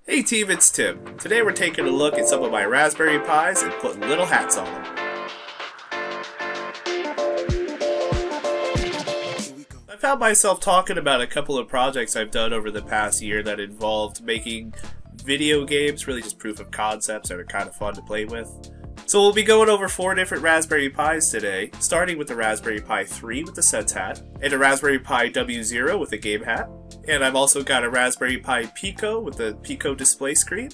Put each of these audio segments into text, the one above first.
Hey team, it's Tim. Today we're taking a look at some of my Raspberry Pis and putting little hats on them. I found myself talking about a couple of projects I've done over the past year that involved making video games, really just proof of concepts that are kind of fun to play with. So we'll be going over 4 different Raspberry Pis today, starting with the Raspberry Pi 3 with the Sense hat, and a Raspberry Pi W0 with the game hat, and I've also got a Raspberry Pi Pico with the Pico display screen.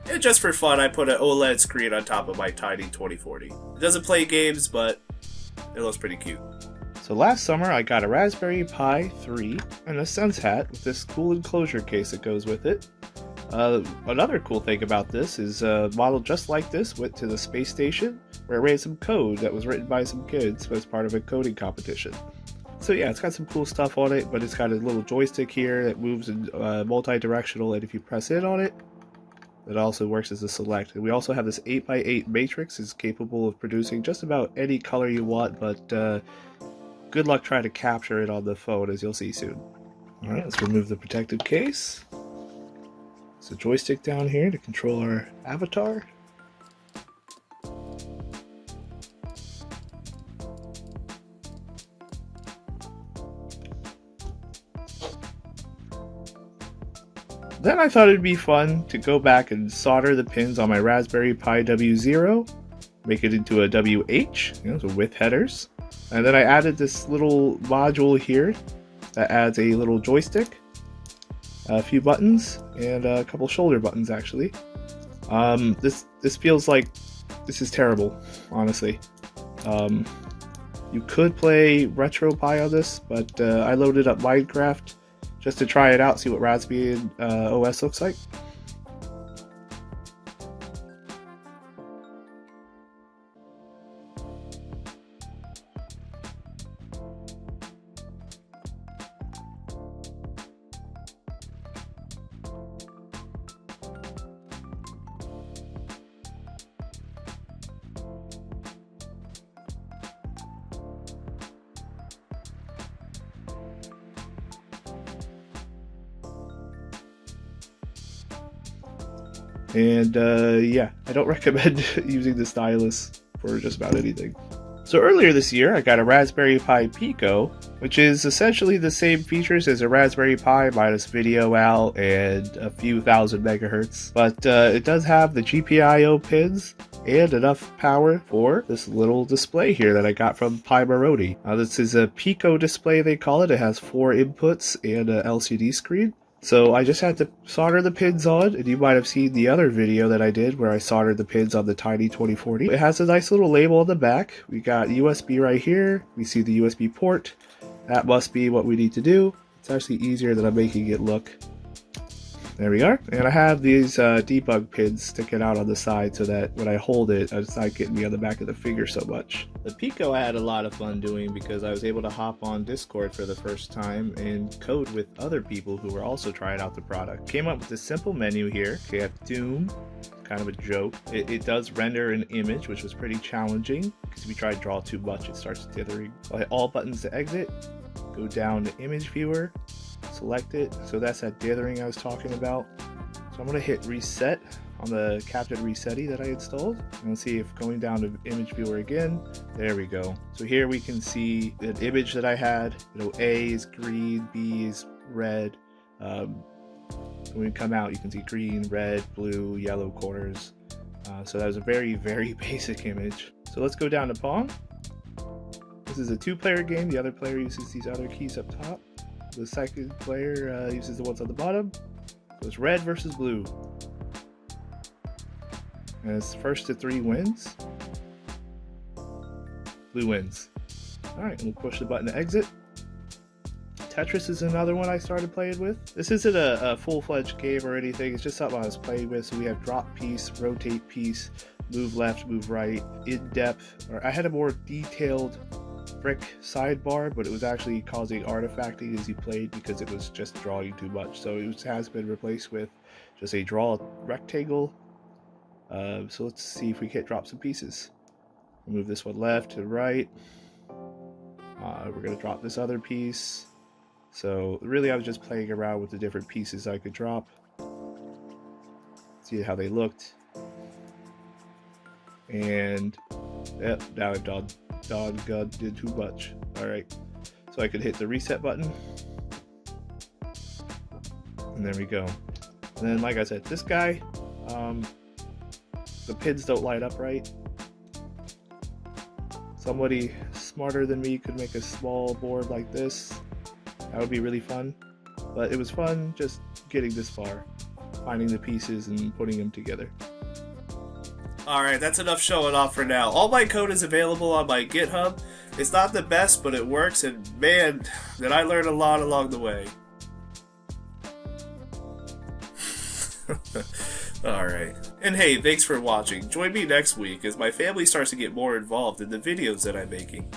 And just for fun, I put an OLED screen on top of my tiny 2040. It doesn't play games, but it looks pretty cute. So last summer I got a Raspberry Pi 3 and a Sense hat with this cool enclosure case that goes with it. Another cool thing about this is a model just like this went to the space station where it ran some code that was written by some kids as part of a coding competition. So yeah, it's got some cool stuff on it, but it's got a little joystick here that moves in multi-directional, and if you press in on it, it also works as a select. And we also have this 8x8 matrix. It's capable of producing just about any color you want, but good luck trying to capture it on the phone, as you'll see soon. Alright, let's remove the protective case. There's a joystick down here to control our avatar. Then I thought it'd be fun to go back and solder the pins on my Raspberry Pi W0, make it into a WH, so with headers. And then I added this little module here that adds a little joystick, a few buttons, and a couple shoulder buttons actually. This feels like this is terrible, honestly. You could play RetroPie on this, but I loaded up Minecraft just to try it out, see what Raspbian OS looks like. And yeah, I don't recommend using the stylus for just about anything. So earlier this year, I got a Raspberry Pi Pico, which is essentially the same features as a Raspberry Pi minus video out and a few thousand megahertz. But it does have the GPIO pins and enough power for this little display here that I got from Pi Maroni. This is a Pico display, they call it. It has 4 inputs and an LCD screen. So I just had to solder the pins on, and you might have seen the other video that I did where I soldered the pins on the tiny 2040. It has a nice little label on the back. We got USB right here. We see the USB port. That must be what we need to do. It's actually easier than I'm making it look. There we are. And I have these debug pins sticking out on the side so that when I hold it, it's not getting me on the back of the finger so much. The Pico I had a lot of fun doing because I was able to hop on Discord for the first time and code with other people who were also trying out the product. Came up with this simple menu here. Okay, I have Doom, kind of a joke. It does render an image, which was pretty challenging because if you try to draw too much, it starts dithering. I'll hit all buttons to exit, go down to image viewer, select it. So that's that dithering I was talking about. So I'm going to hit reset on the Captain Resetty that I installed, and see if going down to image viewer again, there we go. So here we can see the image that I had. A is green, B is red. When we come out, you can see green, red, blue, yellow corners. So that was a very, very basic image. So let's go down to Pong. This is a 2-player game. The other player uses these other keys up top. The second player uses the ones on the bottom. So it's red versus blue. And it's first to 3 wins. Blue wins. Alright, we'll push the button to exit. Tetris is another one I started playing with. This isn't a full-fledged game or anything, it's just something I was playing with. So we have drop piece, rotate piece, move left, move right, in-depth. Or I had a more detailed brick sidebar, but it was actually causing artifacting as you played because it was just drawing too much. So it has been replaced with just a draw rectangle. So let's see if we can't drop some pieces. Move this one left to right. We're going to drop this other piece. So really I was just playing around with the different pieces I could drop. see how they looked. And yep, now I've doggone did too much. Alright, so I could hit the reset button. And there we go. And then, like I said, this guy, the pins don't line up right. Somebody smarter than me could make a small board like this. That would be really fun. But it was fun just getting this far, finding the pieces and putting them together. Alright, that's enough showing off for now. All my code is available on my GitHub. It's not the best, but it works, and man, did I learn a lot along the way. Alright. And hey, thanks for watching. Join me next week as my family starts to get more involved in the videos that I'm making.